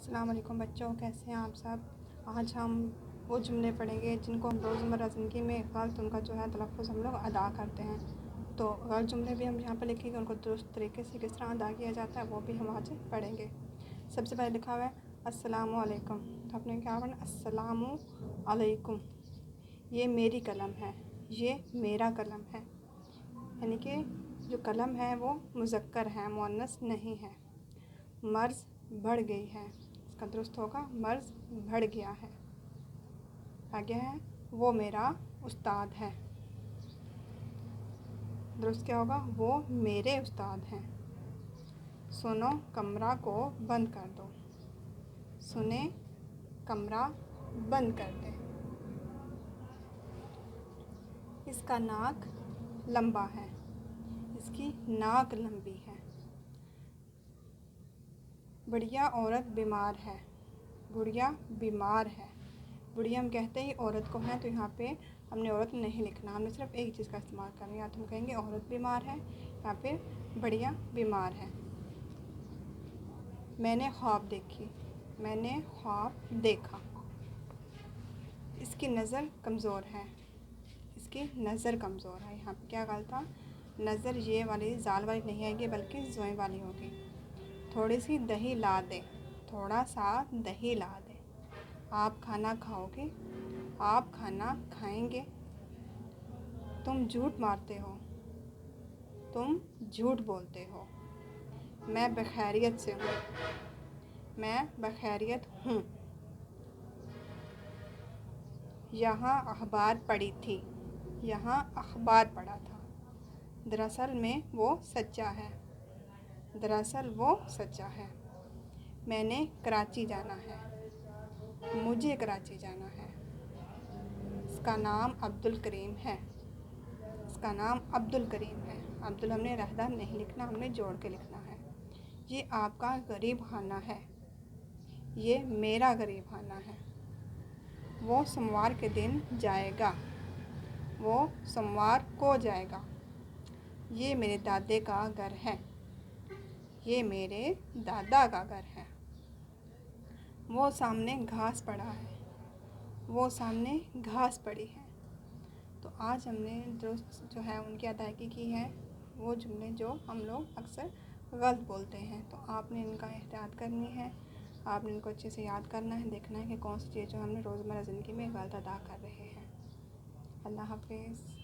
السلام علیکم بچوں، کیسے ہیں آپ سب؟ آج ہم وہ جملے پڑھیں گے جن کو ہم روزمرہ زندگی میں غلط ان کا جو ہے تلفظ ہم لوگ ادا کرتے ہیں۔ تو غلط جملے بھی ہم یہاں پہ لکھیں گے، ان کو درست طریقے سے کس طرح ادا کیا جاتا ہے وہ بھی ہم آج پڑھیں گے۔ سب سے پہلے لکھا ہوا ہے السلام علیکم، تو آپ نے کیا پڑھنا؟ السلام علیکم۔ یہ میری قلم ہے، یہ میرا قلم ہے، یعنی کہ جو قلم ہے وہ مذکر ہے، مؤنث نہیں ہے۔ مرض بڑھ گئی ہے، اس کا درست ہوگا مرض بڑھ گیا ہے۔ آگے ہے وہ میرا استاد ہے، درست کیا ہوگا؟ وہ میرے استاد ہیں۔ سنو کمرہ کو بند کر دو، سنیں کمرہ بند کر دیں۔ اس کا ناک لمبا ہے، اس کی ناک لمبی ہے۔ بڑھیا عورت بیمار ہے، بڑھیا بیمار ہے۔ بڑھیا ہم کہتے ہی عورت کو ہیں، تو یہاں پہ ہم نے عورت نہیں لکھنا، ہم نے صرف ایک چیز کا استعمال کرنا ہے، یا تو ہم کہیں گے عورت بیمار ہے یا پھر بڑھیا بیمار ہے۔ میں نے خواب دیکھی، میں نے خواب دیکھا۔ اس کی نظر کمزور ہے، اس کی نظر کمزور ہے۔ یہاں پہ کیا غلط تھا؟ نظر یہ والی زال والی نہیں آئے گی بلکہ زوئیں والی ہوگی۔ تھوڑی سی دہی لا دے، تھوڑا سا دہی لا دے۔ آپ کھانا کھاؤ گے، آپ کھانا کھائیں گے۔ تم جھوٹ مارتے ہو، تم جھوٹ بولتے ہو۔ میں بخیریت سے ہوں، میں بخیریت ہوں۔ یہاں اخبار پڑھی تھی، یہاں اخبار پڑھا تھا۔ دراصل میں وہ سچا ہے، دراصل وہ سچا ہے۔ میں نے کراچی جانا ہے، مجھے کراچی جانا ہے۔ اس کا نام عبدالکریم ہے، اس کا نام عبدالکریم ہے۔ عبدال ہم نے رہدہ نہیں لکھنا، ہم نے جوڑ کے لکھنا ہے۔ یہ آپ کا غریب خانہ ہے، یہ میرا غریب خانہ ہے۔ وہ سوموار کے دن جائے گا، وہ سوموار کو جائے گا۔ یہ میرے دادے کا گھر ہے، یہ میرے دادا کا گھر ہے۔ وہ سامنے گھاس پڑا ہے، وہ سامنے گھاس پڑی ہے۔ تو آج ہم نے درست جو ہے ان کی ادائیگی کی ہے، وہ جملے جو ہم لوگ اکثر غلط بولتے ہیں۔ تو آپ نے ان کا احتیاط کرنی ہے، آپ نے ان کو اچھے سے یاد کرنا ہے، دیکھنا ہے کہ کون سی چیز جو ہم نے روزمرہ زندگی میں غلط ادا کر رہے ہیں۔ اللہ حافظ۔